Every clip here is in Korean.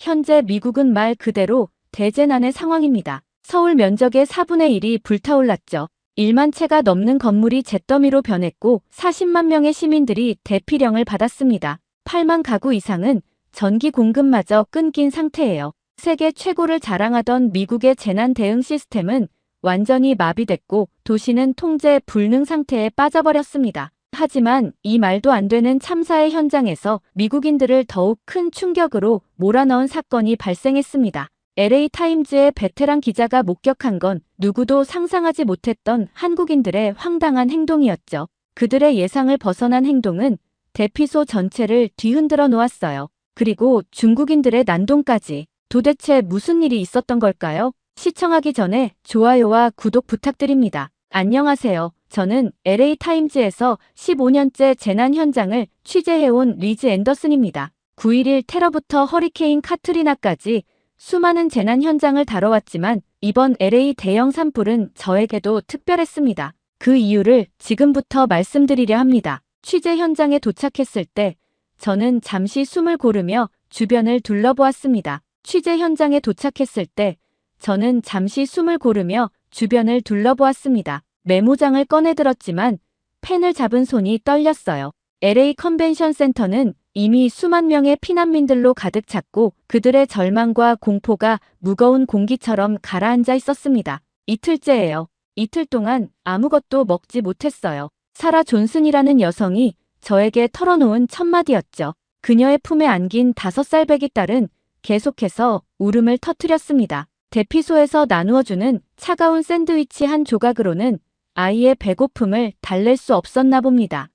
현재 미국은 말 그대로 대재난의 상황입니다. 서울 면적의 4분의 1이 불타올랐죠. 1만 채가 넘는 건물이 잿더미로 변했고 40만 명의 시민들이 대피령을 받았습니다. 8만 가구 이상은 전기 공급마저 끊긴 상태예요. 세계 최고를 자랑하던 미국의 재난 대응 시스템은 완전히 마비됐고 도시는 통제 불능 상태에 빠져버렸습니다. 하지만 이 말도 안 되는 참사의 현장에서 미국인들을 더욱 큰 충격으로 몰아넣은 사건이 발생했습니다. LA 타임즈의 베테랑 기자가 목격한 건 누구도 상상하지 못했던 한국인들의 황당한 행동이었죠. 그들의 예상을 벗어난 행동은 대피소 전체를 뒤흔들어 놓았어요. 그리고 중국인들의 난동까지. 도대체 무슨 일이 있었던 걸까요? 시청하기 전에 좋아요와 구독 부탁드립니다. 안녕하세요. 저는 LA 타임즈에서 15년째 재난 현장을 취재해온 리즈 앤더슨입니다. 9.11 테러부터 허리케인 카트리나까지 수많은 재난 현장을 다뤄왔지만 이번 LA 대형 산불은 저에게도 특별했습니다. 그 이유를 지금부터 말씀드리려 합니다. 취재 현장에 도착했을 때 저는 잠시 숨을 고르며 주변을 둘러보았습니다. 취재 현장에 도착했을 때 저는 잠시 숨을 고르며 주변을 둘러보았습니다. 메모장을 꺼내들었지만 펜을 잡은 손이 떨렸어요. LA 컨벤션 센터는 이미 수만 명의 피난민들로 가득 찼고 그들의 절망과 공포가 무거운 공기처럼 가라앉아 있었습니다. 이틀째예요. 이틀 동안 아무것도 먹지 못했어요. 사라 존슨이라는 여성이 저에게 털어놓은 첫마디였죠. 그녀의 품에 안긴 5살 배기 딸은 계속해서 울음을 터뜨렸습니다. 대피소에서 나누어주는 차가운 샌드위치 한 조각으로는 아이의 배고픔을 달랠 수 없었나 봅니다.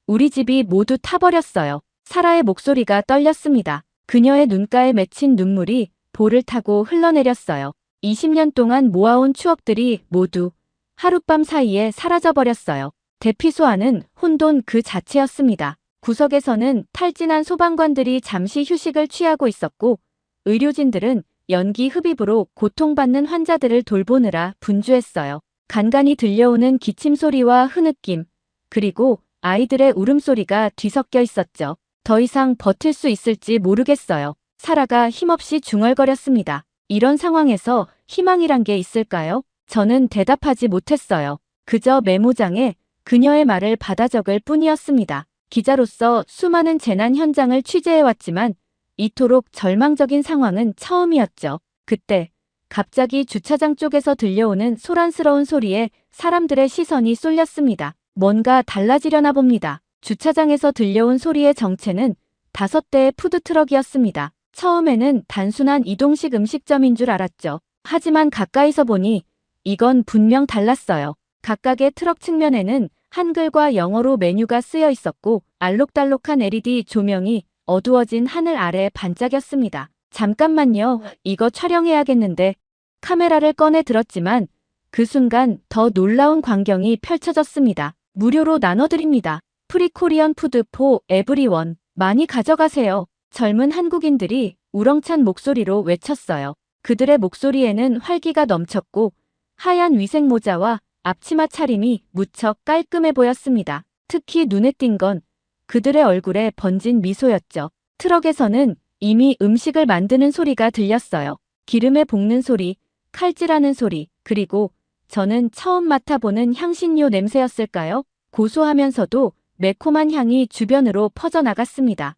우리 집이 모두 타버렸어요. 사라의 목소리가 떨렸습니다. 그녀의 눈가에 맺힌 눈물이 볼을 타고 흘러내렸어요. 20년 동안 모아온 추억들이 모두 하룻밤 사이에 사라져버렸어요. 대피소 안은 혼돈 그 자체였습니다. 구석에서는 탈진한 소방관들이 잠시 휴식을 취하고 있었고 의료진들은 연기 흡입으로 고통받는 환자들을 돌보느라 분주했어요. 간간히 들려오는 기침 소리와 흐느낌, 그리고 아이들의 울음소리가 뒤섞여 있었죠. 더 이상 버틸 수 있을지 모르겠어요. 사라가 힘없이 중얼거렸습니다. 이런 상황에서 희망이란 게 있을까요? 저는 대답하지 못했어요. 그저 메모장에 그녀의 말을 받아 적을 뿐이었습니다. 기자로서 수많은 재난 현장을 취재해왔지만 이토록 절망적인 상황은 처음이었죠. 그때 갑자기 주차장 쪽에서 들려오는 소란스러운 소리에 사람들의 시선이 쏠렸습니다. 뭔가 달라지려나 봅니다. 주차장에서 들려온 소리의 정체는 5대의 푸드트럭이었습니다. 처음에는 단순한 이동식 음식점인 줄 알았죠. 하지만 가까이서 보니 이건 분명 달랐어요. 각각의 트럭 측면에는 한글과 영어로 메뉴가 쓰여 있었고 알록달록한 LED 조명이 어두워진 하늘 아래 반짝였습니다. 잠깐만요. 이거 촬영해야겠는데. 카메라를 꺼내 들었지만 그 순간 더 놀라운 광경이 펼쳐졌습니다. 무료로 나눠드립니다. 프리코리안 푸드 포 에브리원. 많이 가져가세요. 젊은 한국인들이 우렁찬 목소리로 외쳤어요. 그들의 목소리에는 활기가 넘쳤고 하얀 위생 모자와 앞치마 차림이 무척 깔끔해 보였습니다. 특히 눈에 띈 건 그들의 얼굴에 번진 미소였죠. 트럭에서는 이미 음식을 만드는 소리가 들렸어요. 기름에 볶는 소리, 칼질하는 소리, 그리고 저는 처음 맡아보는 향신료 냄새였을까요? 고소하면서도 매콤한 향이 주변으로 퍼져나갔습니다.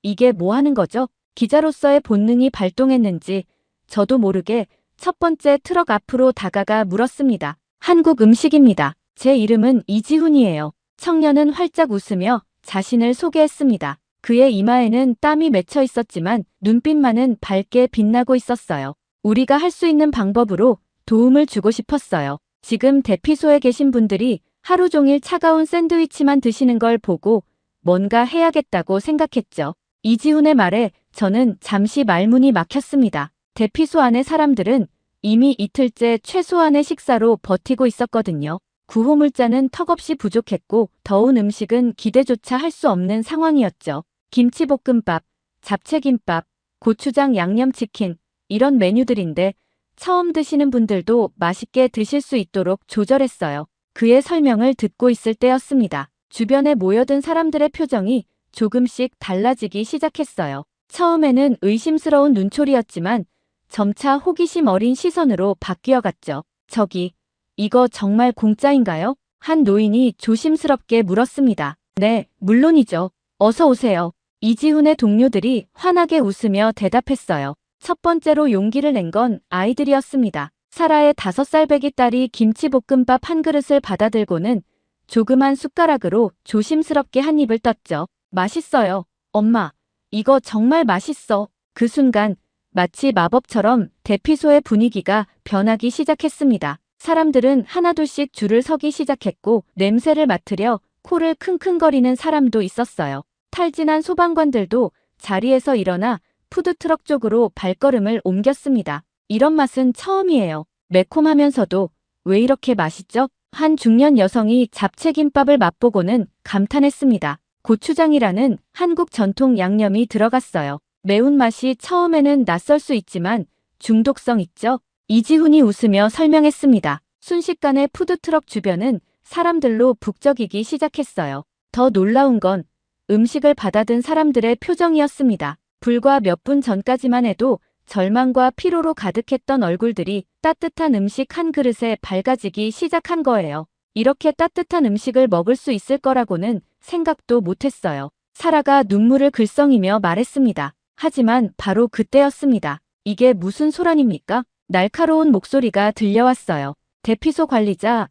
이게 뭐 하는 거죠? 기자로서의 본능이 발동했는지 저도 모르게 첫 번째 트럭 앞으로 다가가 물었습니다. 한국 음식입니다. 제 이름은 이지훈이에요. 청년은 활짝 웃으며 자신을 소개했습니다. 그의 이마에는 땀이 맺혀 있었지만 눈빛만은 밝게 빛나고 있었어요. 우리가 할 수 있는 방법으로 도움을 주고 싶었어요. 지금 대피소에 계신 분들이 하루 종일 차가운 샌드위치만 드시는 걸 보고 뭔가 해야겠다고 생각했죠. 이지훈의 말에 저는 잠시 말문이 막혔습니다. 대피소 안의 사람들은 이미 이틀째 최소한의 식사로 버티고 있었거든요. 구호물자는 턱없이 부족했고 더운 음식은 기대조차 할 수 없는 상황이었죠. 김치볶음밥, 잡채김밥, 고추장 양념치킨 이런 메뉴들인데 처음 드시는 분들도 맛있게 드실 수 있도록 조절했어요. 그의 설명을 듣고 있을 때였습니다. 주변에 모여든 사람들의 표정이 조금씩 달라지기 시작했어요. 처음에는 의심스러운 눈초리였지만 점차 호기심 어린 시선으로 바뀌어갔죠. 저기, 이거 정말 공짜인가요? 한 노인이 조심스럽게 물었습니다. 네, 물론이죠. 어서 오세요. 이지훈의 동료들이 환하게 웃으며 대답했어요. 첫 번째로 용기를 낸 건 아이들이었습니다. 사라의 5살 배기 딸이 김치볶음밥 한 그릇을 받아들고는 조그만 숟가락으로 조심스럽게 한 입을 떴죠. 맛있어요. 엄마, 이거 정말 맛있어. 그 순간 마치 마법처럼 대피소의 분위기가 변하기 시작했습니다. 사람들은 하나둘씩 줄을 서기 시작했고 냄새를 맡으려 코를 킁킁거리는 사람도 있었어요. 탈진한 소방관들도 자리에서 일어나 푸드트럭 쪽으로 발걸음을 옮겼습니다. 이런 맛은 처음이에요. 매콤하면서도 왜 이렇게 맛있죠? 한 중년 여성이 잡채김밥을 맛보고는 감탄했습니다. 고추장이라는 한국 전통 양념이 들어갔어요. 매운맛이 처음에는 낯설 수 있지만 중독성 있죠? 이지훈이 웃으며 설명했습니다. 순식간에 푸드트럭 주변은 사람들로 북적이기 시작했어요. 더 놀라운 건 음식을 받아든 사람들의 표정이었습니다. 불과 몇 분 전까지만 해도 절망과 피로로 가득했던 얼굴들이 따뜻한 음식 한 그릇에 밝아지기 시작한 거예요. 이렇게 따뜻한 음식을 먹을 수 있을 거라고는 생각도 못했어요. 사라가 눈물을 글썽이며 말했습니다. 하지만 바로 그때였습니다. 이게 무슨 소란입니까? 날카로운 목소리가 들려왔어요. 대피소 관리자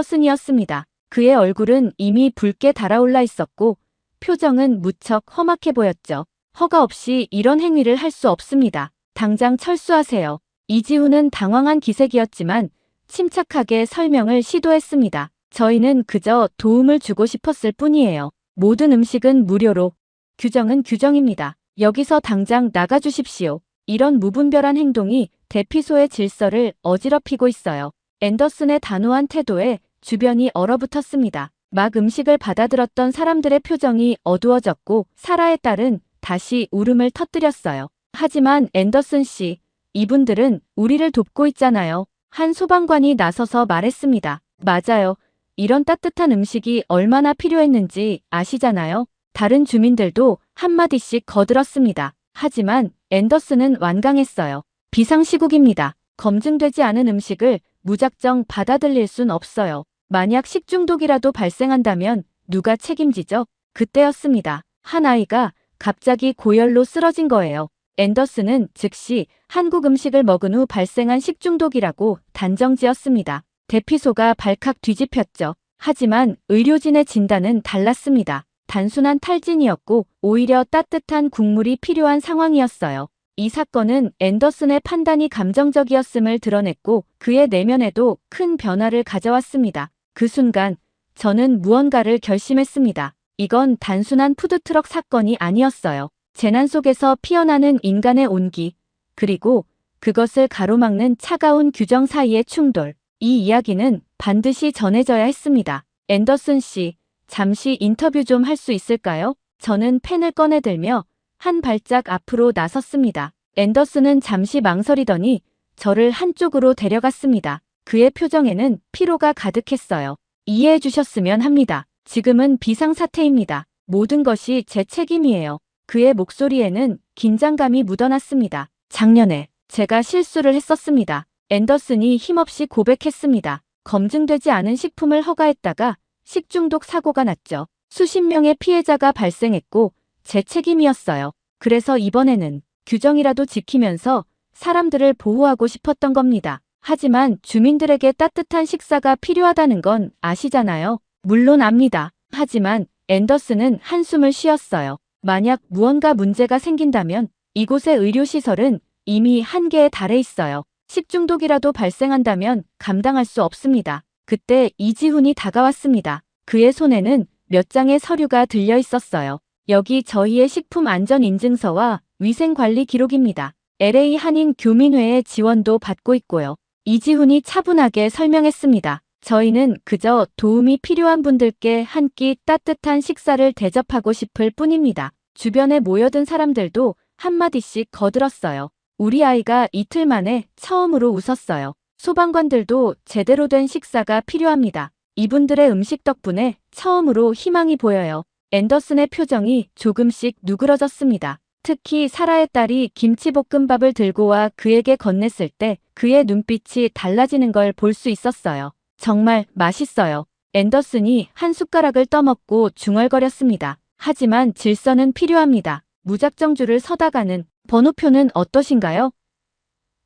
앤더슨이었습니다. 그의 얼굴은 이미 붉게 달아올라 있었고 표정은 무척 험악해 보였죠. 허가 없이 이런 행위를 할 수 없습니다. 당장 철수하세요. 이지훈은 당황한 기색이었지만 침착하게 설명을 시도했습니다. 저희는 그저 도움을 주고 싶었을 뿐이에요. 모든 음식은 무료로. 규정은 규정입니다. 여기서 당장 나가주십시오. 이런 무분별한 행동이 대피소의 질서를 어지럽히고 있어요. 앤더슨의 단호한 태도에 주변이 얼어붙었습니다. 막 음식을 받아들었던 사람들의 표정이 어두워졌고 사라의 딸은 다시 울음을 터뜨렸어요. 하지만 앤더슨 씨, 이분들은 우리를 돕고 있잖아요. 한 소방관이 나서서 말했습니다. 맞아요. 이런 따뜻한 음식이 얼마나 필요했는지 아시잖아요. 다른 주민들도 한마디씩 거들었습니다. 하지만 앤더슨은 완강했어요. 비상시국입니다. 검증되지 않은 음식을 무작정 받아들일 순 없어요. 만약 식중독이라도 발생한다면 누가 책임지죠? 그때였습니다. 한 아이가 갑자기 고열로 쓰러진 거예요. 앤더슨은 즉시 한국 음식을 먹은 후 발생한 식중독이라고 단정지었습니다. 대피소가 발칵 뒤집혔죠. 하지만 의료진의 진단은 달랐습니다. 단순한 탈진이었고 오히려 따뜻한 국물이 필요한 상황이었어요. 이 사건은 앤더슨의 판단이 감정적이었음을 드러냈고 그의 내면에도 큰 변화를 가져왔습니다. 그 순간 저는 무언가를 결심했습니다. 이건 단순한 푸드트럭 사건이 아니었어요. 재난 속에서 피어나는 인간의 온기, 그리고 그것을 가로막는 차가운 규정 사이의 충돌. 이 이야기는 반드시 전해져야 했습니다. 앤더슨 씨, 잠시 인터뷰 좀 할 수 있을까요? 저는 펜을 꺼내들며 한 발짝 앞으로 나섰습니다. 앤더슨은 잠시 망설이더니 저를 한쪽으로 데려갔습니다. 그의 표정에는 피로가 가득했어요. 이해해 주셨으면 합니다. 지금은 비상사태입니다. 모든 것이 제 책임이에요. 그의 목소리에는 긴장감이 묻어났습니다. 작년에 제가 실수를 했었습니다. 앤더슨이 힘없이 고백했습니다. 검증되지 않은 식품을 허가했다가 식중독 사고가 났죠. 수십 명의 피해자가 발생했고 제 책임이었어요. 그래서 이번에는 규정이라도 지키면서 사람들을 보호하고 싶었던 겁니다. 하지만 주민들에게 따뜻한 식사가 필요하다는 건 아시잖아요. 물론 압니다. 하지만 앤더슨은 한숨을 쉬었어요. 만약 무언가 문제가 생긴다면 이곳의 의료시설은 이미 한계에 달해 있어요. 식중독이라도 발생한다면 감당할 수 없습니다. 그때 이지훈이 다가왔습니다. 그의 손에는 몇 장의 서류가 들려 있었어요. 여기 저희의 식품안전인증서와 위생관리 기록입니다. LA 한인 교민회의 지원도 받고 있고요. 이지훈이 차분하게 설명했습니다. 저희는 그저 도움이 필요한 분들께 한 끼 따뜻한 식사를 대접하고 싶을 뿐입니다. 주변에 모여든 사람들도 한마디씩 거들었어요. 우리 아이가 이틀 만에 처음으로 웃었어요. 소방관들도 제대로 된 식사가 필요합니다. 이분들의 음식 덕분에 처음으로 희망이 보여요. 앤더슨의 표정이 조금씩 누그러졌습니다. 특히 사라의 딸이 김치볶음밥을 들고 와 그에게 건넸을 때 그의 눈빛이 달라지는 걸 볼 수 있었어요. 정말 맛있어요. 앤더슨이 한 숟가락을 떠먹고 중얼거렸습니다. 하지만 질서는 필요합니다. 무작정 줄을 서다가는. 번호표는 어떠신가요?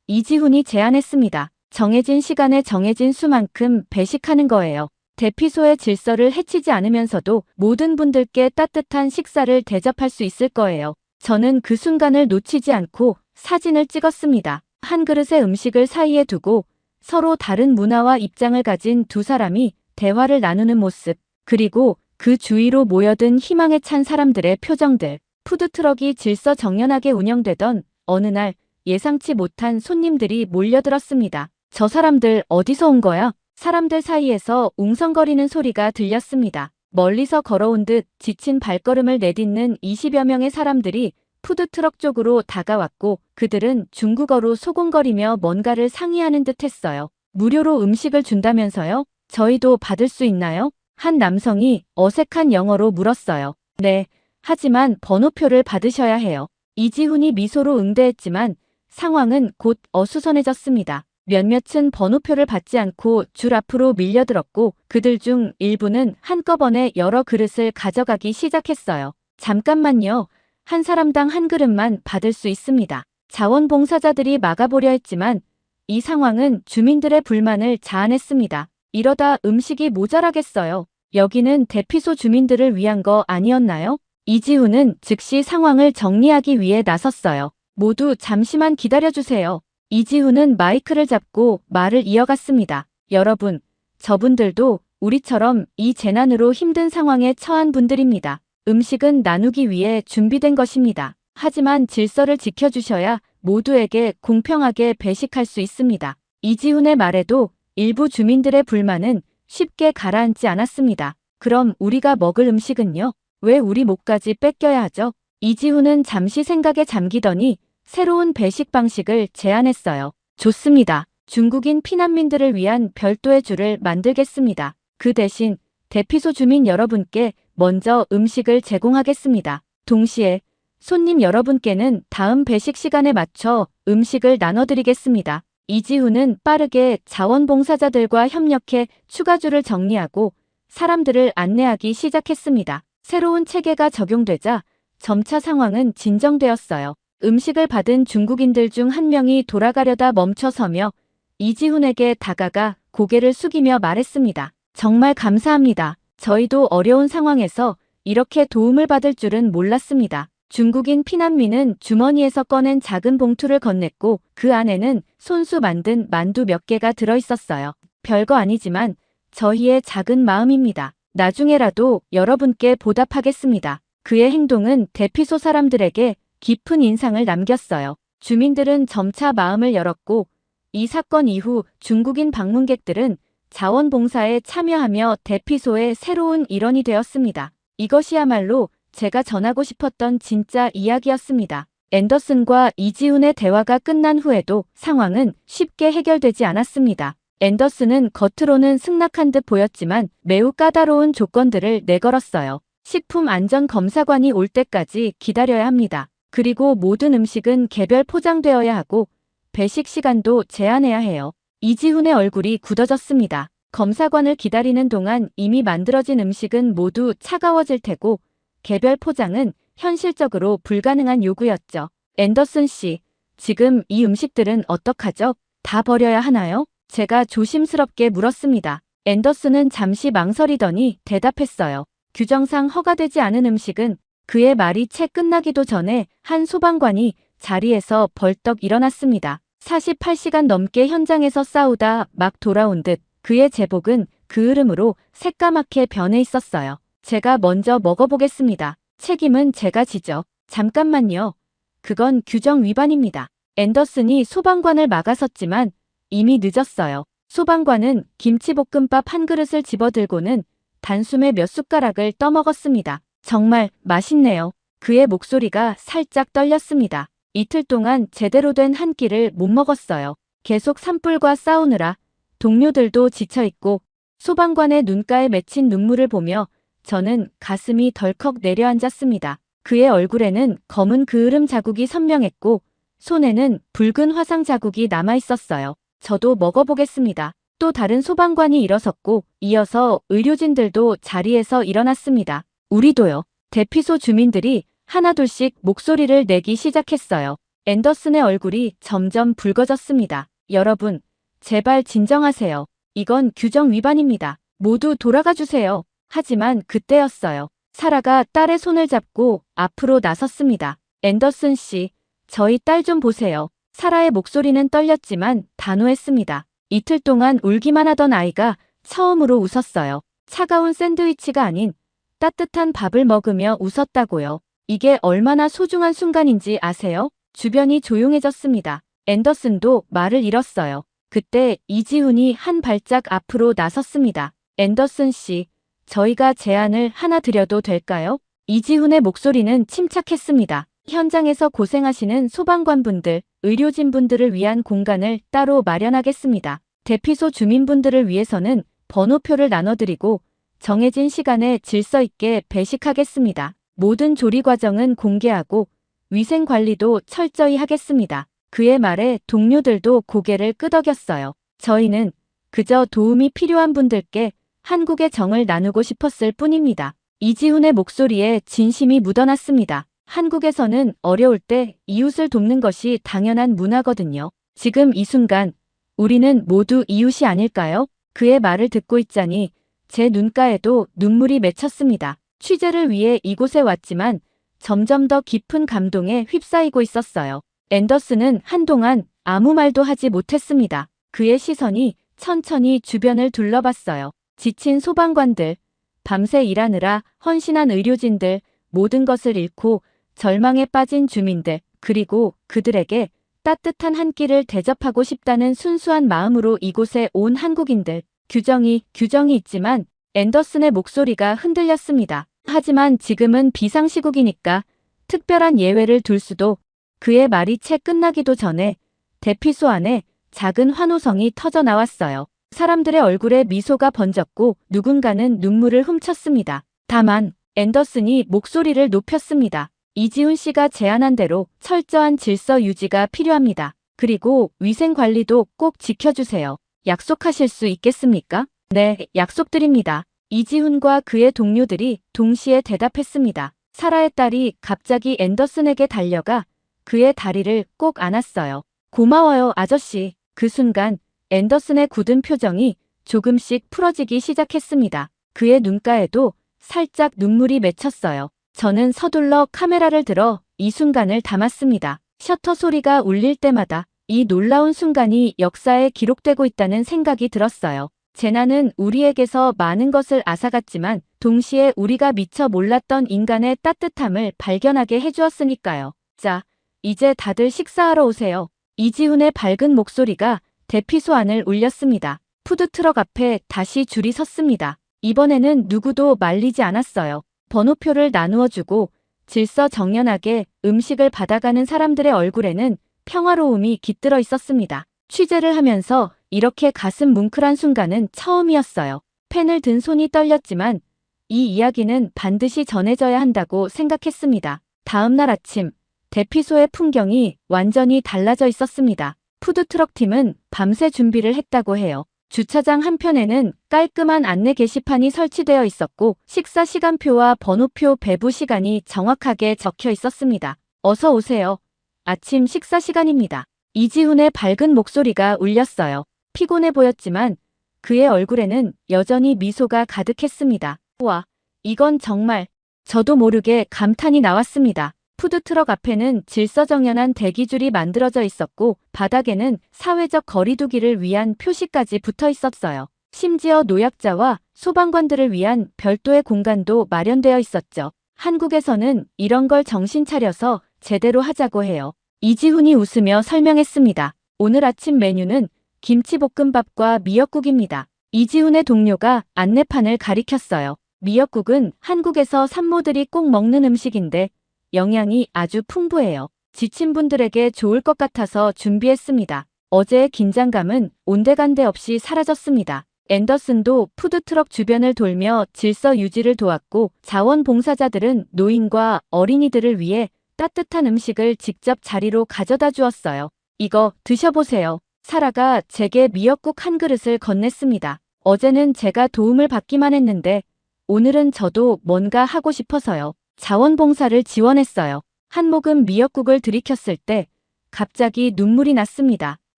이지훈이 제안했습니다. 정해진 시간에 정해진 수만큼 배식하는 거예요. 대피소의 질서를 해치지 않으면서도 모든 분들께 따뜻한 식사를 대접할 수 있을 거예요. 저는 그 순간을 놓치지 않고 사진을 찍었습니다. 한 그릇의 음식을 사이에 두고 서로 다른 문화와 입장을 가진 두 사람이 대화를 나누는 모습, 그리고 그 주위로 모여든 희망에 찬 사람들의 표정들. 푸드트럭이 질서정연하게 운영되던 어느 날 예상치 못한 손님들이 몰려들었습니다. 저 사람들 어디서 온 거야? 사람들 사이에서 웅성거리는 소리가 들렸습니다. 멀리서 걸어온 듯 지친 발걸음을 내딛는 20여 명의 사람들이 푸드트럭 쪽으로 다가왔고 그들은 중국어로 소곤거리며 뭔가를 상의하는 듯 했어요. 무료로 음식을 준다면서요? 저희도 받을 수 있나요? 한 남성이 어색한 영어로 물었어요. 네, 하지만 번호표를 받으셔야 해요. 이지훈이 미소로 응대했지만 상황은 곧 어수선해졌습니다. 몇몇은 번호표를 받지 않고 줄 앞으로 밀려들었고 그들 중 일부는 한꺼번에 여러 그릇을 가져가기 시작했어요. 잠깐만요. 한 사람당 한 그릇만 받을 수 있습니다. 자원봉사자들이 막아보려 했지만 이 상황은 주민들의 불만을 자아냈습니다. 이러다 음식이 모자라겠어요. 여기는 대피소 주민들을 위한 거 아니었나요? 이지훈은 즉시 상황을 정리하기 위해 나섰어요. 모두 잠시만 기다려주세요. 이지훈은 마이크를 잡고 말을 이어갔습니다. 여러분, 저분들도 우리처럼 이 재난으로 힘든 상황에 처한 분들입니다. 음식은 나누기 위해 준비된 것입니다. 하지만 질서를 지켜주셔야 모두에게 공평하게 배식할 수 있습니다. 이지훈의 말에도 일부 주민들의 불만은 쉽게 가라앉지 않았습니다. 그럼 우리가 먹을 음식은요? 왜 우리 몫까지 뺏겨야 하죠? 이지훈은 잠시 생각에 잠기더니 새로운 배식 방식을 제안했어요. 좋습니다. 중국인 피난민들을 위한 별도의 줄을 만들겠습니다. 그 대신 대피소 주민 여러분께 먼저 음식을 제공하겠습니다. 동시에 손님 여러분께는 다음 배식 시간에 맞춰 음식을 나눠드리겠습니다. 이지훈은 빠르게 자원봉사자들과 협력해 추가줄을 정리하고 사람들을 안내하기 시작했습니다. 새로운 체계가 적용되자 점차 상황은 진정되었어요. 음식을 받은 중국인들 중 한 명이 돌아가려다 멈춰서며 이지훈에게 다가가 고개를 숙이며 말했습니다. 정말 감사합니다. 저희도 어려운 상황에서 이렇게 도움을 받을 줄은 몰랐습니다. 중국인 피난민은 주머니에서 꺼낸 작은 봉투를 건넸고 그 안에는 손수 만든 만두 몇 개가 들어있었어요. 별거 아니지만 저희의 작은 마음입니다. 나중에라도 여러분께 보답하겠습니다. 그의 행동은 대피소 사람들에게 깊은 인상을 남겼어요. 주민들은 점차 마음을 열었고 이 사건 이후 중국인 방문객들은 자원봉사에 참여하며 대피소의 새로운 일원이 되었습니다. 이것이야말로 제가 전하고 싶었던 진짜 이야기였습니다. 앤더슨과 이지훈의 대화가 끝난 후에도 상황은 쉽게 해결되지 않았습니다. 앤더슨은 겉으로는 승낙한 듯 보였지만 매우 까다로운 조건들을 내걸었어요. 식품안전검사관이 올 때까지 기다려야 합니다. 그리고 모든 음식은 개별 포장되어야 하고 배식 시간도 제한해야 해요. 이지훈의 얼굴이 굳어졌습니다. 검사관을 기다리는 동안 이미 만들어진 음식은 모두 차가워질 테고 개별 포장은 현실적으로 불가능한 요구였죠. 앤더슨 씨, 지금 이 음식들은 어떡하죠? 다 버려야 하나요? 제가 조심스럽게 물었습니다. 앤더슨은 잠시 망설이더니 대답했어요. 규정상 허가되지 않은 음식은. 그의 말이 채 끝나기도 전에 한 소방관이 자리에서 벌떡 일어났습니다. 48시간 넘게 현장에서 싸우다 막 돌아온 듯 그의 제복은 그 흐름으로 새까맣게 변해 있었어요. 제가 먼저 먹어보겠습니다. 책임은 제가 지죠. 잠깐만요. 그건 규정 위반입니다. 앤더슨이 소방관을 막아섰지만 이미 늦었어요. 소방관은 김치볶음밥 한 그릇을 집어들고는 단숨에 몇 숟가락을 떠먹었습니다. 정말 맛있네요. 그의 목소리가 살짝 떨렸습니다. 이틀 동안 제대로 된 한 끼를 못 먹었어요. 계속 산불과 싸우느라 동료들도 지쳐있고 소방관의 눈가에 맺힌 눈물을 보며 저는 가슴이 덜컥 내려앉았습니다. 그의 얼굴에는 검은 그을음 자국이 선명했고 손에는 붉은 화상 자국이 남아 있었어요. 저도 먹어보겠습니다. 또 다른 소방관이 일어섰고 이어서 의료진들도 자리에서 일어났습니다. 우리도요. 대피소 주민들이 하나둘씩 목소리를 내기 시작했어요. 앤더슨의 얼굴이 점점 붉어졌습니다. 여러분, 제발 진정하세요. 이건 규정 위반입니다. 모두 돌아가 주세요. 하지만 그때였어요. 사라가 딸의 손을 잡고 앞으로 나섰습니다. 앤더슨 씨, 저희 딸 좀 보세요. 사라의 목소리는 떨렸지만 단호했습니다. 이틀 동안 울기만 하던 아이가 처음으로 웃었어요. 차가운 샌드위치가 아닌 따뜻한 밥을 먹으며 웃었다고요. 이게 얼마나 소중한 순간인지 아세요? 주변이 조용해졌습니다. 앤더슨도 말을 잃었어요. 그때 이지훈이 한 발짝 앞으로 나섰습니다. 앤더슨 씨, 저희가 제안을 하나 드려도 될까요? 이지훈의 목소리는 침착했습니다. 현장에서 고생하시는 소방관분들, 의료진분들을 위한 공간을 따로 마련하겠습니다. 대피소 주민분들을 위해서는 번호표를 나눠드리고 정해진 시간에 질서 있게 배식하겠습니다. 모든 조리 과정은 공개하고 위생 관리도 철저히 하겠습니다. 그의 말에 동료들도 고개를 끄덕였어요. 저희는 그저 도움이 필요한 분들께 한국의 정을 나누고 싶었을 뿐입니다. 이지훈의 목소리에 진심이 묻어났습니다. 한국에서는 어려울 때 이웃을 돕는 것이 당연한 문화거든요. 지금 이 순간 우리는 모두 이웃이 아닐까요? 그의 말을 듣고 있자니 제 눈가에도 눈물이 맺혔습니다. 취재를 위해 이곳에 왔지만 점점 더 깊은 감동에 휩싸이고 있었어요. 앤더슨은 한동안 아무 말도 하지 못했습니다. 그의 시선이 천천히 주변을 둘러봤어요. 지친 소방관들, 밤새 일하느라 헌신한 의료진들, 모든 것을 잃고 절망에 빠진 주민들, 그리고 그들에게 따뜻한 한 끼를 대접하고 싶다는 순수한 마음으로 이곳에 온 한국인들. 규정이 있지만 앤더슨의 목소리가 흔들렸습니다. 하지만 지금은 비상시국이니까 특별한 예외를 둘 수도. 그의 말이 채 끝나기도 전에 대피소 안에 작은 환호성이 터져 나왔어요. 사람들의 얼굴에 미소가 번졌고 누군가는 눈물을 훔쳤습니다. 다만 앤더슨이 목소리를 높였습니다. 이지훈 씨가 제안한 대로 철저한 질서 유지가 필요합니다. 그리고 위생 관리도 꼭 지켜주세요. 약속하실 수 있겠습니까? 네, 약속드립니다. 이지훈과 그의 동료들이 동시에 대답했습니다. 사라의 딸이 갑자기 앤더슨에게 달려가 그의 다리를 꼭 안았어요. 고마워요, 아저씨. 그 순간 앤더슨의 굳은 표정이 조금씩 풀어지기 시작했습니다. 그의 눈가에도 살짝 눈물이 맺혔어요. 저는 서둘러 카메라를 들어 이 순간을 담았습니다. 셔터 소리가 울릴 때마다 이 놀라운 순간이 역사에 기록되고 있다는 생각이 들었어요. 재난은 우리에게서 많은 것을 앗아갔지만 동시에 우리가 미처 몰랐던 인간의 따뜻함을 발견하게 해주었으니까요. 자, 이제 다들 식사하러 오세요. 이지훈의 밝은 목소리가 대피소 안을 울렸습니다. 푸드트럭 앞에 다시 줄이 섰습니다. 이번에는 누구도 말리지 않았어요. 번호표를 나누어 주고 질서정연하게 음식을 받아가는 사람들의 얼굴에는 평화로움이 깃들어 있었습니다. 취재를 하면서 이렇게 가슴 뭉클한 순간은 처음이었어요. 펜을 든 손이 떨렸지만 이 이야기는 반드시 전해져야 한다고 생각했습니다. 다음 날 아침, 대피소의 풍경이 완전히 달라져 있었습니다. 푸드트럭 팀은 밤새 준비를 했다고 해요. 주차장 한편에는 깔끔한 안내 게시판이 설치되어 있었고 식사 시간표와 번호표 배부 시간이 정확하게 적혀 있었습니다. 어서 오세요. 아침 식사 시간입니다. 이지훈의 밝은 목소리가 울렸어요. 피곤해 보였지만 그의 얼굴에는 여전히 미소가 가득했습니다. 와, 이건 정말. 저도 모르게 감탄이 나왔습니다. 푸드트럭 앞에는 질서정연한 대기줄이 만들어져 있었고 바닥에는 사회적 거리두기를 위한 표시까지 붙어 있었어요. 심지어 노약자와 소방관들을 위한 별도의 공간도 마련되어 있었죠. 한국에서는 이런 걸 정신 차려서 제대로 하자고 해요. 이지훈이 웃으며 설명했습니다. 오늘 아침 메뉴는 김치볶음밥과 미역국입니다. 이지훈의 동료가 안내판을 가리켰어요. 미역국은 한국에서 산모들이 꼭 먹는 음식인데 영양이 아주 풍부해요. 지친 분들에게 좋을 것 같아서 준비했습니다. 어제의 긴장감은 온데간데 없이 사라졌습니다. 앤더슨도 푸드트럭 주변을 돌며 질서 유지를 도왔고 자원봉사자들은 노인과 어린이들을 위해 따뜻한 음식을 직접 자리로 가져다 주었어요. 이거 드셔보세요. 사라가 제게 미역국 한 그릇을 건넸습니다. 어제는 제가 도움을 받기만 했는데 오늘은 저도 뭔가 하고 싶어서요. 자원봉사를 지원했어요. 한 모금 미역국을 들이켰을 때 갑자기 눈물이 났습니다.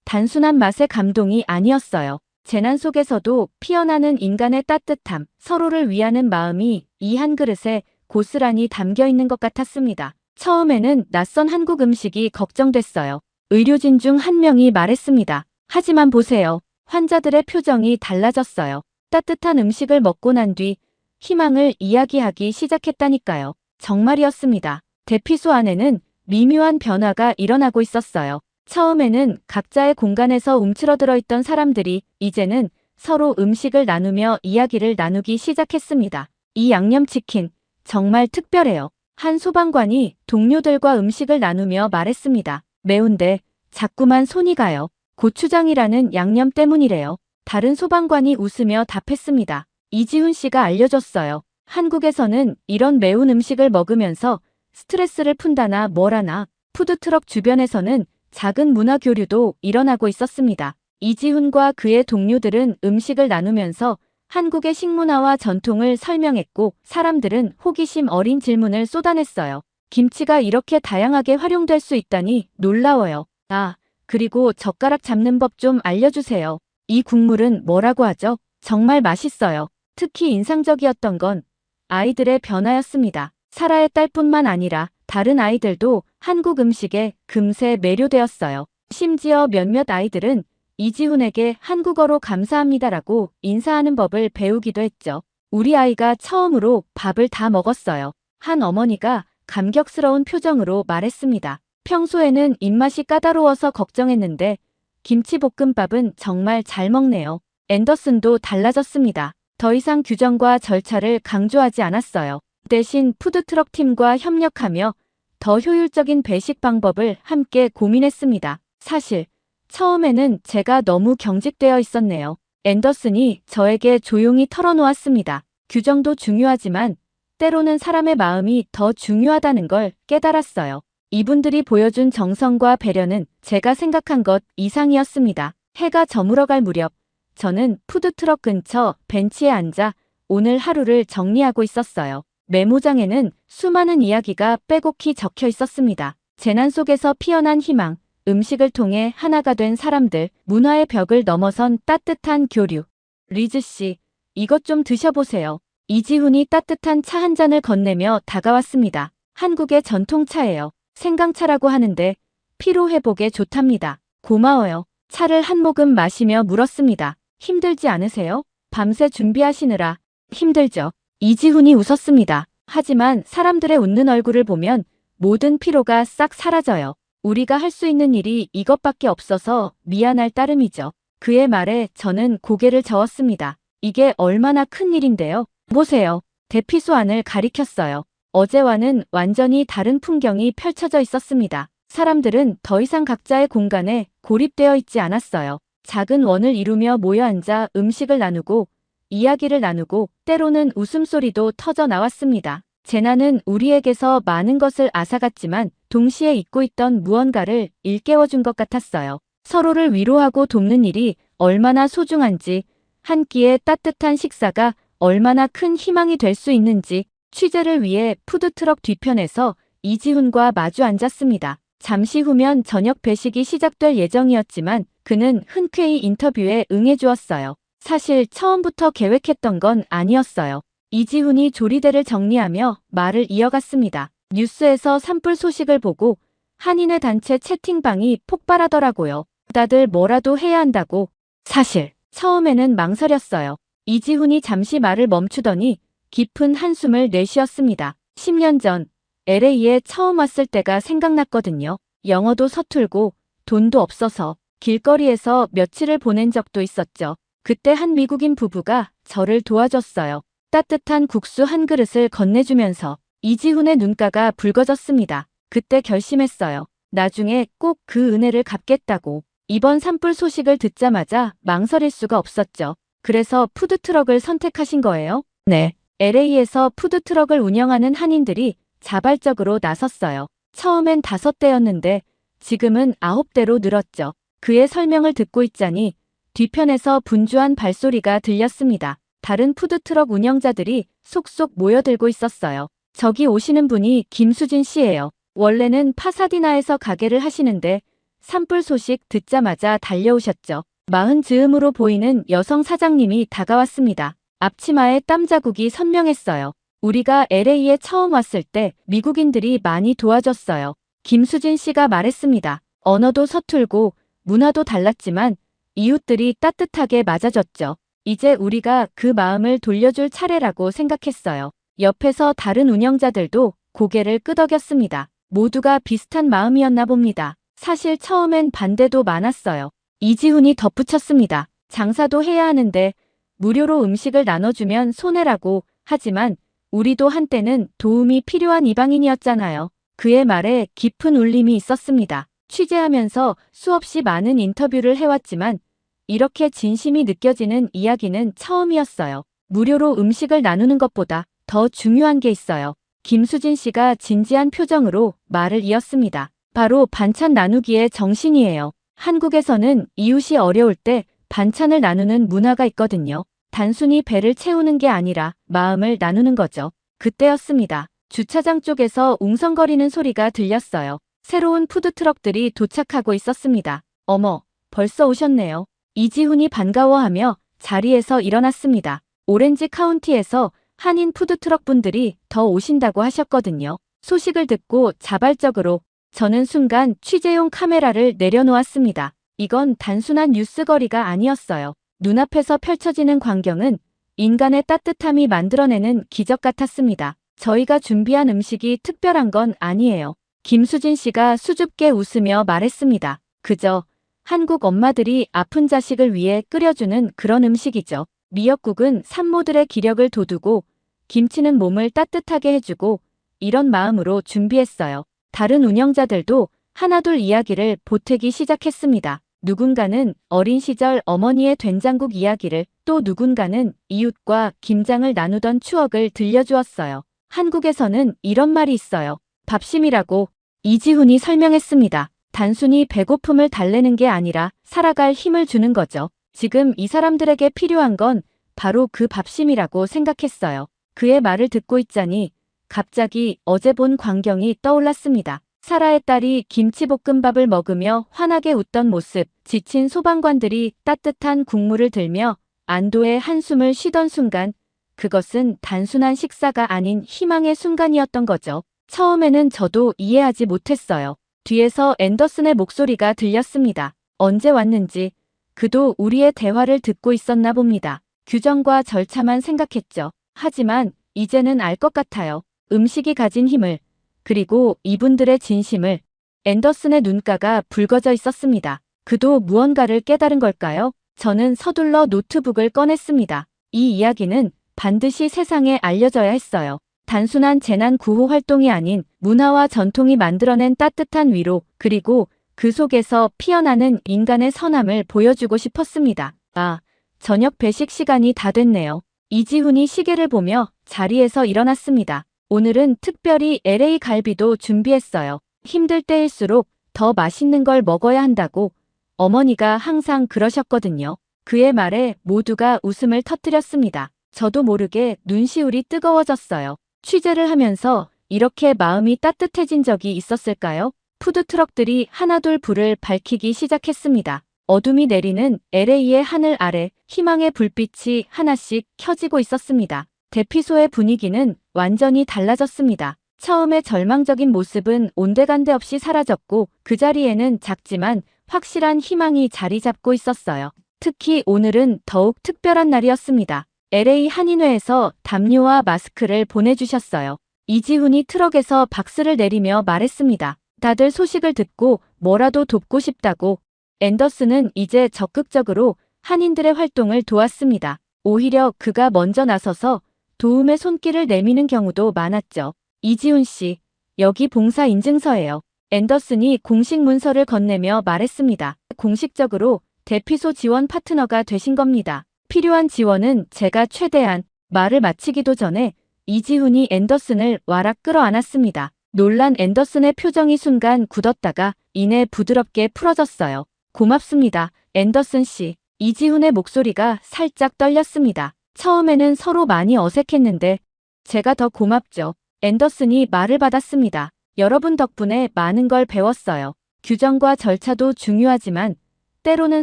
단순한 맛의 감동이 아니었어요. 재난 속에서도 피어나는 인간의 따뜻함, 서로를 위하는 마음이 이 한 그릇에 고스란히 담겨 있는 것 같았습니다. 처음에는 낯선 한국 음식이 걱정됐어요. 의료진 중 한 명이 말했습니다. 하지만 보세요. 환자들의 표정이 달라졌어요. 따뜻한 음식을 먹고 난 뒤 희망을 이야기하기 시작했다니까요. 정말이었습니다. 대피소 안에는 미묘한 변화가 일어나고 있었어요. 처음에는 각자의 공간에서 움츠러들어 있던 사람들이 이제는 서로 음식을 나누며 이야기를 나누기 시작했습니다. 이 양념치킨 정말 특별해요. 한 소방관이 동료들과 음식을 나누며 말했습니다. 매운데 자꾸만 손이 가요. 고추장이라는 양념 때문이래요. 다른 소방관이 웃으며 답했습니다. 이지훈 씨가 알려줬어요. 한국에서는 이런 매운 음식을 먹으면서 스트레스를 푼다나 뭐라나. 푸드트럭 주변에서는 작은 문화 교류도 일어나고 있었습니다. 이지훈과 그의 동료들은 음식을 나누면서 한국의 식문화와 전통을 설명했고 사람들은 호기심 어린 질문을 쏟아냈어요. 김치가 이렇게 다양하게 활용될 수 있다니 놀라워요. 아, 그리고 젓가락 잡는 법 좀 알려주세요. 이 국물은 뭐라고 하죠? 정말 맛있어요. 특히 인상적이었던 건 아이들의 변화였습니다. 사라의 딸뿐만 아니라 다른 아이들도 한국 음식에 금세 매료되었어요. 심지어 몇몇 아이들은 이지훈에게 한국어로 감사합니다라고 인사하는 법을 배우기도 했죠. 우리 아이가 처음으로 밥을 다 먹었어요. 한 어머니가 감격스러운 표정으로 말했습니다. 평소에는 입맛이 까다로워서 걱정했는데 김치볶음밥은 정말 잘 먹네요. 앤더슨도 달라졌습니다. 더 이상 규정과 절차를 강조하지 않았어요. 대신 푸드트럭 팀과 협력하며 더 효율적인 배식 방법을 함께 고민했습니다. 사실 처음에는 제가 너무 경직되어 있었네요. 앤더슨이 저에게 조용히 털어놓았습니다. 규정도 중요하지만 때로는 사람의 마음이 더 중요하다는 걸 깨달았어요. 이분들이 보여준 정성과 배려는 제가 생각한 것 이상이었습니다. 해가 저물어갈 무렵 저는 푸드트럭 근처 벤치에 앉아 오늘 하루를 정리하고 있었어요. 메모장에는 수많은 이야기가 빼곡히 적혀 있었습니다. 재난 속에서 피어난 희망, 음식을 통해 하나가 된 사람들, 문화의 벽을 넘어선 따뜻한 교류. 리즈 씨, 이것 좀 드셔보세요. 이지훈이 따뜻한 차 한 잔을 건네며 다가왔습니다. 한국의 전통차예요. 생강차라고 하는데 피로 회복에 좋답니다. 고마워요. 차를 한 모금 마시며 물었습니다. 힘들지 않으세요? 밤새 준비하시느라. 힘들죠. 이지훈이 웃었습니다. 하지만 사람들의 웃는 얼굴을 보면 모든 피로가 싹 사라져요. 우리가 할 수 있는 일이 이것밖에 없어서 미안할 따름이죠. 그의 말에 저는 고개를 저었습니다. 이게 얼마나 큰 일인데요. 보세요. 대피소 안을 가리켰어요. 어제와는 완전히 다른 풍경이 펼쳐져 있었습니다. 사람들은 더 이상 각자의 공간에 고립되어 있지 않았어요. 작은 원을 이루며 모여 앉아 음식을 나누고 이야기를 나누고 때로는 웃음소리도 터져 나왔습니다. 재난은 우리에게서 많은 것을 앗아갔지만 동시에 잊고 있던 무언가를 일깨워준 것 같았어요. 서로를 위로하고 돕는 일이 얼마나 소중한지, 한 끼의 따뜻한 식사가 얼마나 큰 희망이 될 수 있는지 취재를 위해 푸드트럭 뒤편에서 이지훈과 마주 앉았습니다. 잠시 후면 저녁 배식이 시작될 예정이었지만 그는 흔쾌히 인터뷰에 응해주었어요. 사실 처음부터 계획했던 건 아니었어요. 이지훈이 조리대를 정리하며 말을 이어갔습니다. 뉴스에서 산불 소식을 보고 한인의 단체 채팅방이 폭발하더라고요. 다들 뭐라도 해야 한다고. 사실 처음에는 망설였어요. 이지훈이 잠시 말을 멈추더니 깊은 한숨을 내쉬었습니다. 10년 전 LA에 처음 왔을 때가 생각났거든요. 영어도 서툴고 돈도 없어서 길거리에서 며칠을 보낸 적도 있었죠. 그때 한 미국인 부부가 저를 도와줬어요. 따뜻한 국수 한 그릇을 건네주면서. 이지훈의 눈가가 붉어졌습니다. 그때 결심했어요. 나중에 꼭 그 은혜를 갚겠다고. 이번 산불 소식을 듣자마자 망설일 수가 없었죠. 그래서 푸드트럭을 선택하신 거예요? 네. LA에서 푸드트럭을 운영하는 한인들이 자발적으로 나섰어요. 처음엔 5대였는데 지금은 9대로 늘었죠. 그의 설명을 듣고 있자니 뒤편에서 분주한 발소리가 들렸습니다. 다른 푸드트럭 운영자들이 속속 모여들고 있었어요. 저기 오시는 분이 김수진 씨예요. 원래는 파사디나에서 가게를 하시는데 산불 소식 듣자마자 달려오셨죠. 마흔 즈음으로 보이는 여성 사장님이 다가왔습니다. 앞치마에 땀 자국이 선명했어요. 우리가 LA에 처음 왔을 때 미국인들이 많이 도와줬어요. 김수진 씨가 말했습니다. 언어도 서툴고 문화도 달랐지만 이웃들이 따뜻하게 맞아줬죠. 이제 우리가 그 마음을 돌려줄 차례라고 생각했어요. 옆에서 다른 운영자들도 고개를 끄덕였습니다. 모두가 비슷한 마음이었나 봅니다. 사실 처음엔 반대도 많았어요. 이지훈이 덧붙였습니다. 장사도 해야 하는데 무료로 음식을 나눠주면 손해라고. 하지만 우리도 한때는 도움이 필요한 이방인이었잖아요. 그의 말에 깊은 울림이 있었습니다. 취재하면서 수없이 많은 인터뷰를 해왔지만 이렇게 진심이 느껴지는 이야기는 처음이었어요. 무료로 음식을 나누는 것보다 더 중요한 게 있어요. 김수진 씨가 진지한 표정으로 말을 이었습니다. 바로 반찬 나누기의 정신이에요. 한국에서는 이웃이 어려울 때 반찬을 나누는 문화가 있거든요. 단순히 배를 채우는 게 아니라 마음을 나누는 거죠. 그때였습니다. 주차장 쪽에서 웅성거리는 소리가 들렸어요. 새로운 푸드트럭들이 도착하고 있었습니다. 어머, 벌써 오셨네요. 이지훈이 반가워하며 자리에서 일어났습니다. 오렌지 카운티에서 한인 푸드트럭 분들이 더 오신다고 하셨거든요. 소식을 듣고 자발적으로 저는 순간 취재용 카메라를 내려놓았습니다. 이건 단순한 뉴스거리가 아니었어요. 눈앞에서 펼쳐지는 광경은 인간의 따뜻함이 만들어내는 기적 같았습니다. 저희가 준비한 음식이 특별한 건 아니에요. 김수진 씨가 수줍게 웃으며 말했습니다. 그저 한국 엄마들이 아픈 자식을 위해 끓여주는 그런 음식이죠. 미역국은 산모들의 기력을 돋우고 김치는 몸을 따뜻하게 해주고 이런 마음으로 준비했어요. 다른 운영자들도 하나둘 이야기를 보태기 시작했습니다. 누군가는 어린 시절 어머니의 된장국 이야기를, 또 누군가는 이웃과 김장을 나누던 추억을 들려주었어요. 한국에서는 이런 말이 있어요. 밥심이라고. 이지훈이 설명했습니다. 단순히 배고픔을 달래는 게 아니라 살아갈 힘을 주는 거죠. 지금 이 사람들에게 필요한 건 바로 그 밥심이라고 생각했어요. 그의 말을 듣고 있자니 갑자기 어제 본 광경이 떠올랐습니다. 사라의 딸이 김치볶음밥을 먹으며 환하게 웃던 모습, 지친 소방관들이 따뜻한 국물을 들며 안도의 한숨을 쉬던 순간, 그것은 단순한 식사가 아닌 희망의 순간이었던 거죠. 처음에는 저도 이해하지 못했어요. 뒤에서 앤더슨의 목소리가 들렸습니다. 언제 왔는지. 그도 우리의 대화를 듣고 있었나 봅니다. 규정과 절차만 생각했죠. 하지만 이제는 알 것 같아요. 음식이 가진 힘을, 그리고 이분들의 진심을. 앤더슨의 눈가가 붉어져 있었습니다. 그도 무언가를 깨달은 걸까요? 저는 서둘러 노트북을 꺼냈습니다. 이 이야기는 반드시 세상에 알려져야 했어요. 단순한 재난 구호 활동이 아닌 문화와 전통이 만들어낸 따뜻한 위로, 그리고 그 속에서 피어나는 인간의 선함을 보여주고 싶었습니다. 아, 저녁 배식 시간이 다 됐네요. 이지훈이 시계를 보며 자리에서 일어났습니다. 오늘은 특별히 LA 갈비도 준비했어요. 힘들 때일수록 더 맛있는 걸 먹어야 한다고 어머니가 항상 그러셨거든요. 그의 말에 모두가 웃음을 터뜨렸습니다. 저도 모르게 눈시울이 뜨거워졌어요. 취재를 하면서 이렇게 마음이 따뜻해진 적이 있었을까요? 푸드트럭들이 하나둘 불을 밝히기 시작했습니다. 어둠이 내리는 LA의 하늘 아래 희망의 불빛이 하나씩 켜지고 있었습니다. 대피소의 분위기는 완전히 달라졌습니다. 처음에 절망적인 모습은 온데간데 없이 사라졌고 그 자리에는 작지만 확실한 희망이 자리 잡고 있었어요. 특히 오늘은 더욱 특별한 날이었습니다. LA 한인회에서 담요와 마스크를 보내주셨어요. 이지훈이 트럭에서 박수를 내리며 말했습니다. 다들 소식을 듣고 뭐라도 돕고 싶다고. 앤더슨은 이제 적극적으로 한인들의 활동을 도왔습니다. 오히려 그가 먼저 나서서 도움의 손길을 내미는 경우도 많았죠. 이지훈 씨, 여기 봉사 인증서예요. 앤더슨이 공식 문서를 건네며 말했습니다. 공식적으로 대피소 지원 파트너가 되신 겁니다. 필요한 지원은 제가 최대한. 말을 마치기도 전에 이지훈이 앤더슨을 와락 끌어안았습니다. 놀란 앤더슨의 표정이 순간 굳었다가 이내 부드럽게 풀어졌어요. 고맙습니다, 앤더슨 씨. 이지훈의 목소리가 살짝 떨렸습니다. 처음에는 서로 많이 어색했는데 제가 더 고맙죠. 앤더슨이 말을 받았습니다. 여러분 덕분에 많은 걸 배웠어요. 규정과 절차도 중요하지만 때로는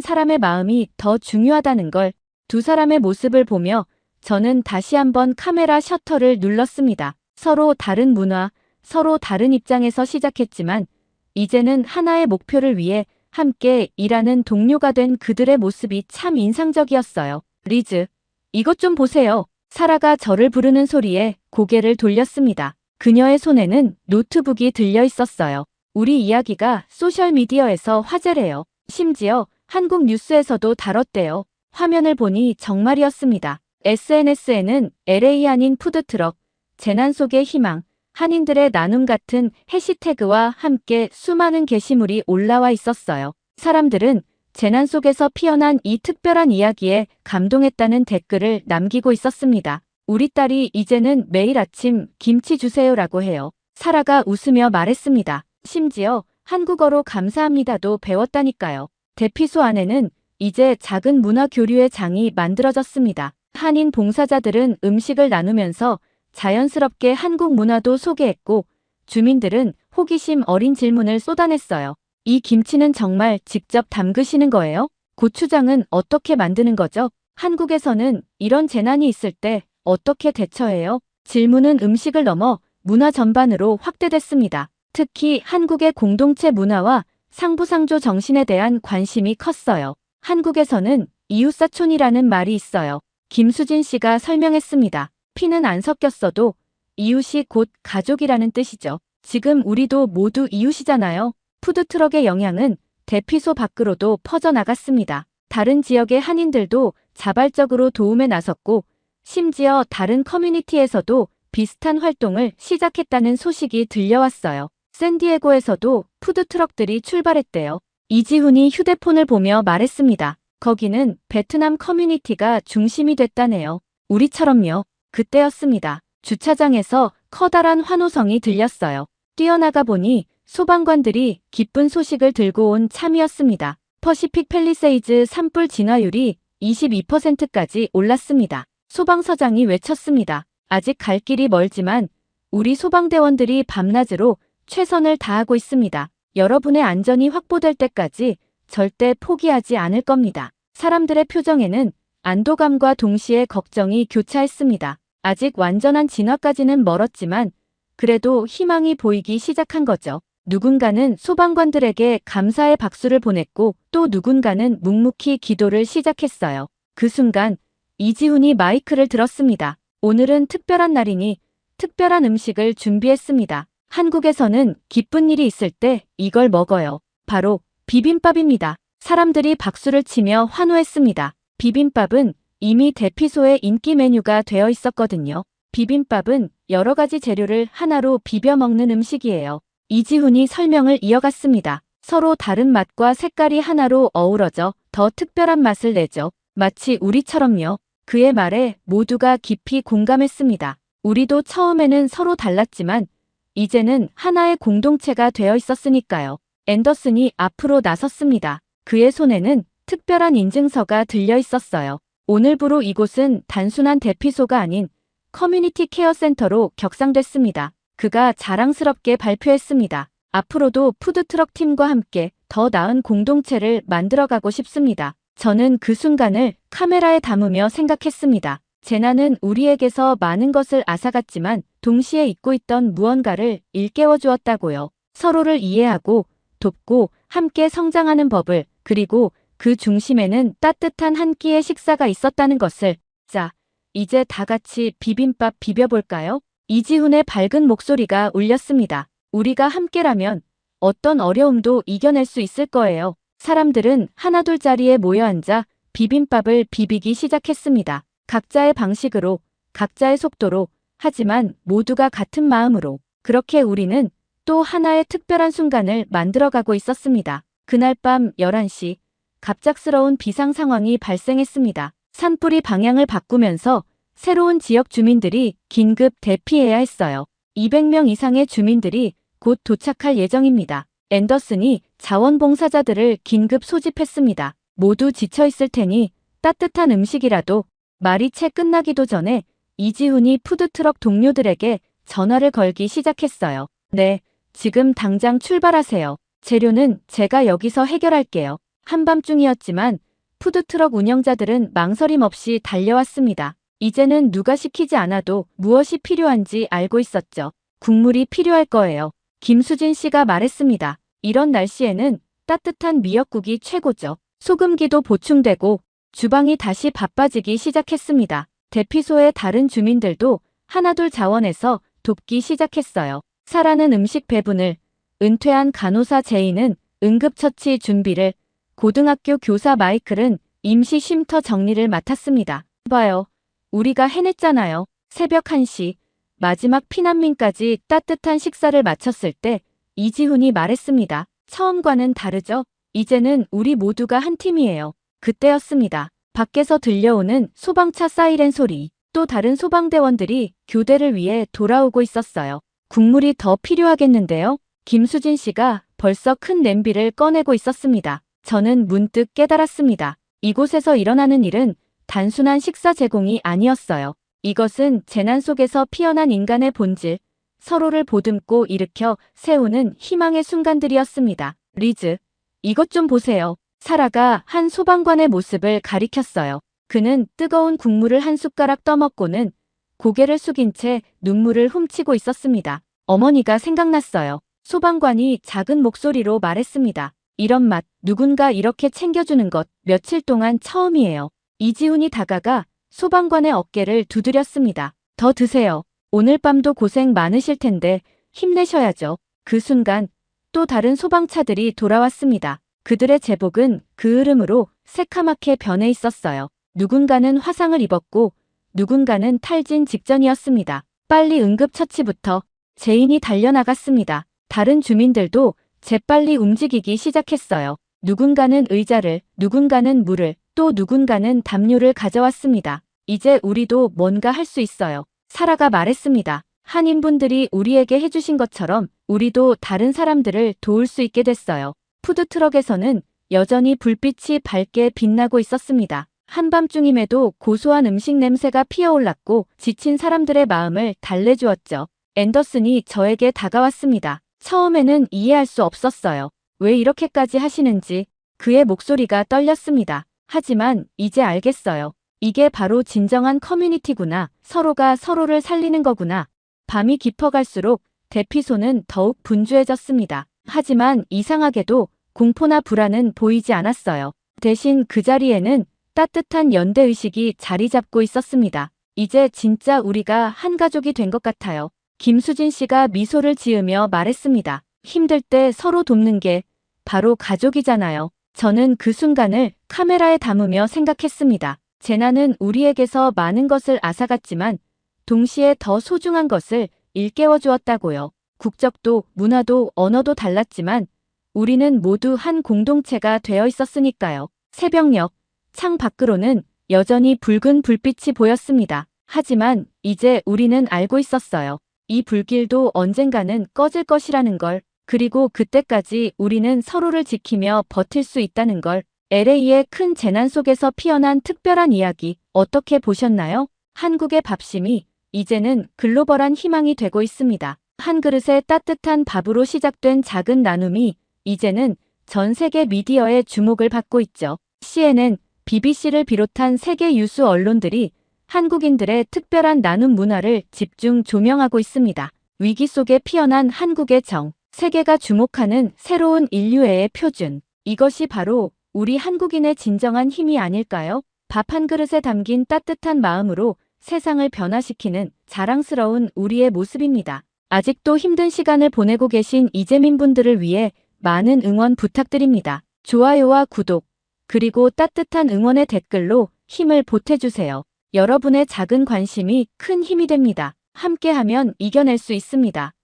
사람의 마음이 더 중요하다는 걸. 두 사람의 모습을 보며 저는 다시 한번 카메라 셔터를 눌렀습니다. 서로 다른 문화, 서로 다른 입장에서 시작했지만 이제는 하나의 목표를 위해 함께 일하는 동료가 된 그들의 모습이 참 인상적이었어요. 리즈, 이것 좀 보세요. 사라가 저를 부르는 소리에 고개를 돌렸습니다. 그녀의 손에는 노트북이 들려 있었어요. 우리 이야기가 소셜미디어에서 화제래요. 심지어 한국 뉴스에서도 다뤘대요. 화면을 보니 정말이었습니다. SNS에는 LA 한인 푸드트럭, 재난 속의 희망, 한인들의 나눔 같은 해시태그와 함께 수많은 게시물이 올라와 있었어요. 사람들은 재난 속에서 피어난 이 특별한 이야기에 감동했다는 댓글을 남기고 있었습니다. 우리 딸이 이제는 매일 아침 김치 주세요라고 해요. 사라가 웃으며 말했습니다. 심지어 한국어로 감사합니다도 배웠다니까요. 대피소 안에는 이제 작은 문화 교류의 장이 만들어졌습니다. 한인 봉사자들은 음식을 나누면서 자연스럽게 한국 문화도 소개했고 주민들은 호기심 어린 질문을 쏟아냈어요. 이 김치는 정말 직접 담그시는 거예요? 고추장은 어떻게 만드는 거죠? 한국에서는 이런 재난이 있을 때 어떻게 대처해요? 질문은 음식을 넘어 문화 전반으로 확대됐습니다. 특히 한국의 공동체 문화와 상부상조 정신에 대한 관심이 컸어요. 한국에서는 이웃사촌이라는 말이 있어요. 김수진 씨가 설명했습니다. 피는 안 섞였어도 이웃이 곧 가족이라는 뜻이죠. 지금 우리도 모두 이웃이잖아요. 푸드트럭의 영향은 대피소 밖으로도 퍼져나갔습니다. 다른 지역의 한인들도 자발적으로 도움에 나섰고 심지어 다른 커뮤니티에서도 비슷한 활동을 시작했다는 소식이 들려왔어요. 샌디에고에서도 푸드트럭들이 출발했대요. 이지훈이 휴대폰을 보며 말했습니다. 거기는 베트남 커뮤니티가 중심이 됐다네요. 우리처럼요. 그때였습니다. 주차장에서 커다란 환호성이 들렸어요. 뛰어나가 보니 소방관들이 기쁜 소식을 들고 온 참이었습니다. 퍼시픽 팰리세이즈 산불 진화율이 22%까지 올랐습니다. 소방서장이 외쳤습니다. 아직 갈 길이 멀지만 우리 소방대원들이 밤낮으로 최선을 다하고 있습니다. 여러분의 안전이 확보될 때까지 절대 포기하지 않을 겁니다. 사람들의 표정에는 안도감과 동시에 걱정이 교차했습니다. 아직 완전한 진화까지는 멀었지만 그래도 희망이 보이기 시작한 거죠. 누군가는 소방관들에게 감사의 박수를 보냈고 또 누군가는 묵묵히 기도를 시작했어요. 그 순간 이지훈이 마이크를 들었습니다. 오늘은 특별한 날이니 특별한 음식을 준비했습니다. 한국에서는 기쁜 일이 있을 때 이걸 먹어요. 바로 비빔밥입니다. 사람들이 박수를 치며 환호했습니다. 비빔밥은 이미 대피소의 인기 메뉴가 되어 있었거든요. 비빔밥은 여러 가지 재료를 하나로 비벼 먹는 음식이에요. 이지훈이 설명을 이어갔습니다. 서로 다른 맛과 색깔이 하나로 어우러져 더 특별한 맛을 내죠. 마치 우리처럼요. 그의 말에 모두가 깊이 공감했습니다. 우리도 처음에는 서로 달랐지만 이제는 하나의 공동체가 되어 있었으니까요. 앤더슨이 앞으로 나섰습니다. 그의 손에는 특별한 인증서가 들려 있었어요. 오늘부로 이곳은 단순한 대피소가 아닌 커뮤니티 케어 센터로 격상됐습니다. 그가 자랑스럽게 발표했습니다. 앞으로도 푸드트럭 팀과 함께 더 나은 공동체를 만들어가고 싶습니다. 저는 그 순간을 카메라에 담으며 생각했습니다. 재난은 우리에게서 많은 것을 앗아갔지만 동시에 잊고 있던 무언가를 일깨워 주었다고요. 서로를 이해하고 돕고 함께 성장하는 법을, 그리고 그 중심에는 따뜻한 한 끼의 식사가 있었다는 것을. 자, 이제 다 같이 비빔밥 비벼볼까요? 이지훈의 밝은 목소리가 울렸습니다. 우리가 함께라면 어떤 어려움도 이겨낼 수 있을 거예요. 사람들은 하나둘 자리에 모여 앉아 비빔밥을 비비기 시작했습니다. 각자의 방식으로, 각자의 속도로, 하지만 모두가 같은 마음으로. 그렇게 우리는 또 하나의 특별한 순간을 만들어가고 있었습니다. 그날 밤 11시, 갑작스러운 비상 상황이 발생했습니다. 산불이 방향을 바꾸면서 새로운 지역 주민들이 긴급 대피해야 했어요. 200명 이상의 주민들이 곧 도착할 예정입니다. 앤더슨이 자원봉사자들을 긴급 소집했습니다. 모두 지쳐있을 테니 따뜻한 음식이라도. 말이 채 끝나기도 전에 이지훈이 푸드트럭 동료들에게 전화를 걸기 시작했어요. 네, 지금 당장 출발하세요. 재료는 제가 여기서 해결할게요. 한밤중이었지만 푸드트럭 운영자들은 망설임 없이 달려왔습니다. 이제는 누가 시키지 않아도 무엇이 필요한지 알고 있었죠. 국물이 필요할 거예요. 김수진 씨가 말했습니다. 이런 날씨에는 따뜻한 미역국이 최고죠. 소금기도 보충되고 주방이 다시 바빠지기 시작했습니다. 대피소의 다른 주민들도 하나둘 자원해서 돕기 시작했어요. 사라는 음식 배분을, 은퇴한 간호사 제이는 응급처치 준비를, 고등학교 교사 마이클은 임시 쉼터 정리를 맡았습니다. 봐요. 우리가 해냈잖아요. 새벽 1시, 마지막 피난민까지 따뜻한 식사를 마쳤을 때 이지훈이 말했습니다. 처음과는 다르죠? 이제는 우리 모두가 한 팀이에요. 그때였습니다. 밖에서 들려오는 소방차 사이렌 소리. 또 다른 소방대원들이 교대를 위해 돌아오고 있었어요. 국물이 더 필요하겠는데요? 김수진 씨가 벌써 큰 냄비를 꺼내고 있었습니다. 저는 문득 깨달았습니다. 이곳에서 일어나는 일은 단순한 식사 제공이 아니었어요. 이것은 재난 속에서 피어난 인간의 본질, 서로를 보듬고 일으켜 세우는 희망의 순간들이었습니다. 리즈, 이것 좀 보세요. 사라가 한 소방관의 모습을 가리켰어요. 그는 뜨거운 국물을 한 숟가락 떠먹고는 고개를 숙인 채 눈물을 훔치고 있었습니다. 어머니가 생각났어요. 소방관이 작은 목소리로 말했습니다. 이런 맛, 누군가 이렇게 챙겨주는 것 며칠 동안 처음이에요. 이지훈이 다가가 소방관의 어깨를 두드렸습니다. 더 드세요. 오늘 밤도 고생 많으실 텐데 힘내셔야죠. 그 순간 또 다른 소방차들이 돌아왔습니다. 그들의 제복은 그을음으로 새카맣게 변해 있었어요. 누군가는 화상을 입었고 누군가는 탈진 직전이었습니다. 빨리 응급처치부터. 제인이 달려나갔습니다. 다른 주민들도 재빨리 움직이기 시작했어요. 누군가는 의자를, 누군가는 물을, 또 누군가는 담요를 가져왔습니다. 이제 우리도 뭔가 할 수 있어요. 사라가 말했습니다. 한인분들이 우리에게 해주신 것처럼 우리도 다른 사람들을 도울 수 있게 됐어요. 푸드트럭에서는 여전히 불빛이 밝게 빛나고 있었습니다. 한밤중임에도 고소한 음식 냄새가 피어올랐고 지친 사람들의 마음을 달래주었죠. 앤더슨이 저에게 다가왔습니다. 처음에는 이해할 수 없었어요. 왜 이렇게까지 하시는지. 그의 목소리가 떨렸습니다. 하지만 이제 알겠어요. 이게 바로 진정한 커뮤니티구나. 서로가 서로를 살리는 거구나. 밤이 깊어갈수록 대피소는 더욱 분주해졌습니다. 하지만 이상하게도 공포나 불안은 보이지 않았어요. 대신 그 자리에는 따뜻한 연대의식이 자리 잡고 있었습니다. 이제 진짜 우리가 한 가족이 된 것 같아요. 김수진 씨가 미소를 지으며 말했습니다. 힘들 때 서로 돕는 게 바로 가족이잖아요. 저는 그 순간을 카메라에 담으며 생각했습니다. 재난은 우리에게서 많은 것을 앗아갔지만 동시에 더 소중한 것을 일깨워 주었다고요. 국적도 문화도 언어도 달랐지만 우리는 모두 한 공동체가 되어 있었으니까요. 새벽녘, 창 밖으로는 여전히 붉은 불빛이 보였습니다. 하지만 이제 우리는 알고 있었어요. 이 불길도 언젠가는 꺼질 것이라는 걸. 그리고 그때까지 우리는 서로를 지키며 버틸 수 있다는 걸. LA의 큰 재난 속에서 피어난 특별한 이야기 어떻게 보셨나요? 한국의 밥심이 이제는 글로벌한 희망이 되고 있습니다. 한 그릇의 따뜻한 밥으로 시작된 작은 나눔이 이제는 전 세계 미디어의 주목을 받고 있죠. CNN, BBC를 비롯한 세계 유수 언론들이 한국인들의 특별한 나눔 문화를 집중 조명하고 있습니다. 위기 속에 피어난 한국의 정, 세계가 주목하는 새로운 인류애의 표준. 이것이 바로 우리 한국인의 진정한 힘이 아닐까요? 밥 한 그릇에 담긴 따뜻한 마음으로 세상을 변화시키는 자랑스러운 우리의 모습입니다. 아직도 힘든 시간을 보내고 계신 이재민 분들을 위해 많은 응원 부탁드립니다. 좋아요와 구독, 그리고 따뜻한 응원의 댓글로 힘을 보태주세요. 여러분의 작은 관심이 큰 힘이 됩니다. 함께하면 이겨낼 수 있습니다.